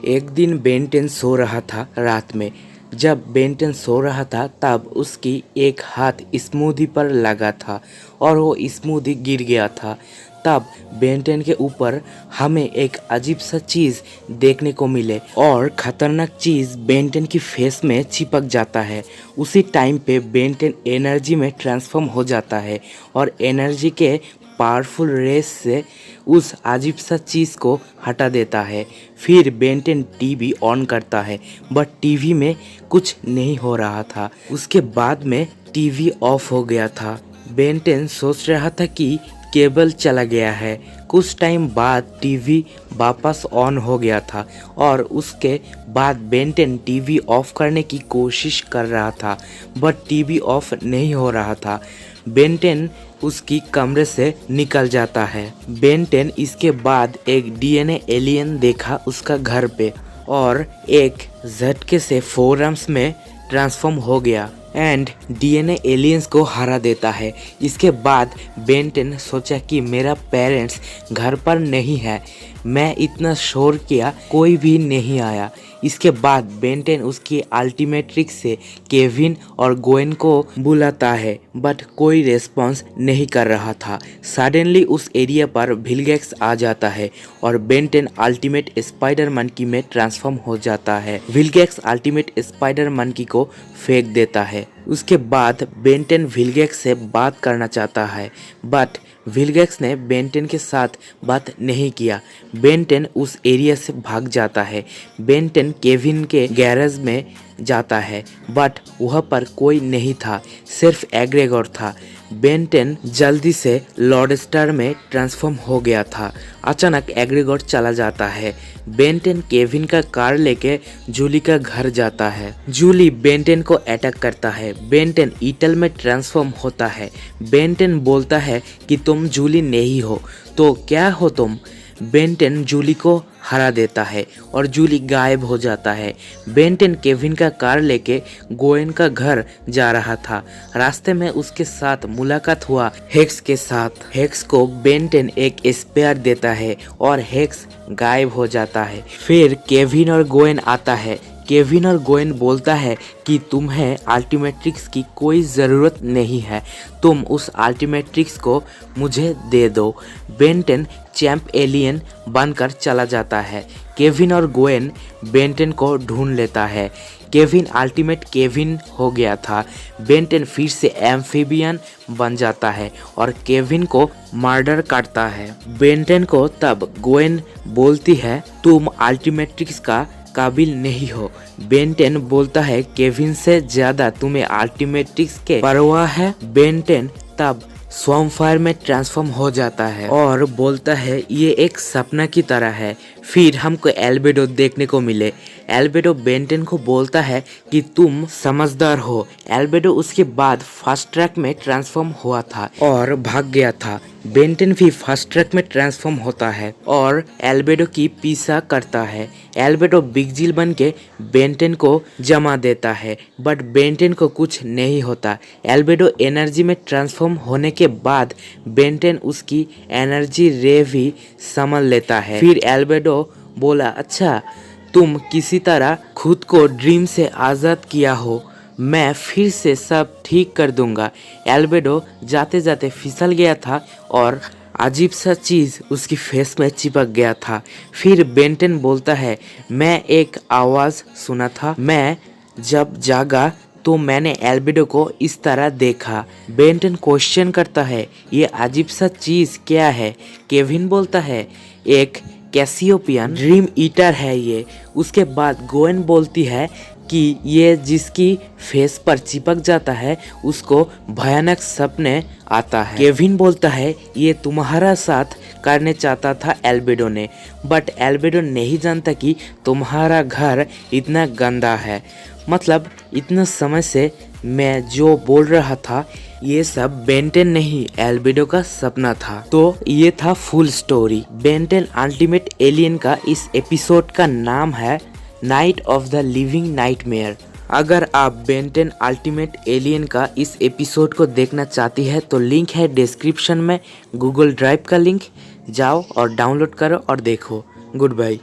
एक दिन बेंटेन सो रहा था रात में। जब बेंटेन सो रहा था तब उसकी एक हाथ स्मूदी पर लगा था और वो स्मूदी गिर गया था। तब बेंटेन के ऊपर हमें एक अजीब सा चीज़ देखने को मिले और ख़तरनाक चीज़ बेंटेन की फेस में चिपक जाता है। उसी टाइम पे बेंटेन एनर्जी में ट्रांसफॉर्म हो जाता है और एनर्जी के पावरफुल रेस से उस अजीब सा चीज़ को हटा देता है। फिर बेंटेन टीवी ऑन करता है बट टीवी में कुछ नहीं हो रहा था। उसके बाद में टीवी ऑफ हो गया था। बेंटेन सोच रहा था कि केबल चला गया है। कुछ टाइम बाद टीवी वापस ऑन हो गया था और उसके बाद बेंटेन टीवी ऑफ करने की कोशिश कर रहा था बट टीवी ऑफ नहीं हो रहा था। बेंटेन उसकी कमरे से निकल जाता है। बेंटेन इसके बाद एक डीएनए एलियन देखा उसका घर पे और एक झटके से फोरआर्म्स में ट्रांसफॉर्म हो गया एंड डीएनए एलियंस को हरा देता है। इसके बाद बेंटेन सोचा कि मेरा पेरेंट्स घर पर नहीं है। मैं इतना शोर किया कोई भी नहीं आया। इसके बाद बेंटेन उसकी अल्टीमेट ट्रिक से केविन और गोएन को बुलाता है बट कोई रेस्पॉन्स नहीं कर रहा था। सडनली उस एरिया पर विलगैक्स आ जाता है और बेंटेन अल्टीमेट स्पाइडर मंकी में ट्रांसफॉर्म हो जाता है। विलगैक्स अल्टीमेट स्पाइडर मंकी को फेंक देता है। उसके बाद बेंटेन विलगैक्स से बात करना चाहता है बट विलगैक्स ने बेंटेन के साथ बात नहीं किया। बेंटेन उस एरिया से भाग जाता है। बेंटेन केविन के गैरेज में जाता है बट वहाँ पर कोई नहीं था, सिर्फ एग्रेगोर था। बेंटेन जल्दी से लॉर्ड स्टार में ट्रांसफॉर्म हो गया था। अचानक एग्रेगोर चला जाता है। बेंटेन केविन का कार लेके जूली का घर जाता है। जूली बेंटेन को अटैक करता है। बेंटेन ईटल में ट्रांसफॉर्म होता है। बेंटेन बोलता है कि तुम जूली नहीं हो तो क्या हो तुम। बेंटेन जूली को हरा देता है और जूली गायब हो जाता है। बेंटेन केविन का कार लेके गोएन का घर जा रहा था। रास्ते में उसके साथ मुलाकात हुआ हेक्स के साथ। हेक्स को बेंटेन एक स्पेयर देता है और हेक्स गायब हो जाता है। फिर केविन और गोएन आता है। केविन और गोएन बोलता है कि तुम्हें अल्टीमेट्रिक्स की कोई ज़रूरत नहीं है, तुम उस अल्टीमेट्रिक्स को मुझे दे दो। बेंटेन चैंप एलियन बनकर चला जाता है। केविन और गोएन बेंटेन को ढूंढ लेता है। केविन अल्टीमेट केविन हो गया था। बेंटेन फिर से एम्फीबियन बन जाता है और केविन को मर्डर करता है। बेंटेन को तब गोएन बोलती है तुम अल्टीमेट्रिक्स का काबिल नहीं हो। बेंटेन बोलता है केविन से ज्यादा तुम्हें अल्टीमेट्रिक्स के परवाह है। बेंटेन तब स्वॉर्मफायर में ट्रांसफॉर्म हो जाता है और बोलता है ये एक सपना की तरह है। फिर हमको एल्बेडो देखने को मिले। एल्बेडो बेंटेन को बोलता है कि तुम समझदार हो। एल्बेडो उसके बाद फास्ट ट्रैक में ट्रांसफॉर्म हुआ था और भाग गया था। बेंटेन भी फास्ट ट्रैक में ट्रांसफॉर्म होता है और एल्बेडो की पीछा करता है। एल्बेडो बिग जिल बन के बेंटेन को जमा देता है बट बेंटेन को कुछ नहीं होता। एल्बेडो एनर्जी में ट्रांसफॉर्म होने के बाद बेंटेन उसकी एनर्जी रे भी संभाल लेता है। फिर एल्बेडो बोला अच्छा तुम किसी तरह खुद को ड्रीम से आज़ाद किया हो, मैं फिर से सब ठीक कर दूंगा। एल्बेडो जाते जाते फिसल गया था और अजीब सा चीज़ उसकी फेस में चिपक गया था। फिर बेंटेन बोलता है मैं एक आवाज़ सुना था, मैं जब जागा तो मैंने एल्बेडो को इस तरह देखा। बेंटेन क्वेश्चन करता है ये अजीब सा चीज़ क्या है। केविन बोलता है एक कैसियोपियन ड्रीम ईटर है ये। उसके बाद गोएन बोलती है कि ये जिसकी फेस पर चिपक जाता है उसको भयानक सपने आता है। केविन बोलता है ये तुम्हारा साथ करने चाहता था एल्बेडो ने बट एल्बेडो नहीं जानता कि तुम्हारा घर इतना गंदा है। मतलब इतना समय से मैं जो बोल रहा था ये सब बेंटेन नहीं एल्बेडो का सपना था। तो ये था full story. Ben Ten ultimate alien का इस एपिसोड का नाम है night of the living nightmare. अगर आप बेंटेन अल्टीमेट एलियन का इस एपिसोड को देखना चाहती है तो लिंक है डिस्क्रिप्शन में, गूगल ड्राइव का लिंक, जाओ और डाउनलोड करो और देखो। Good bye.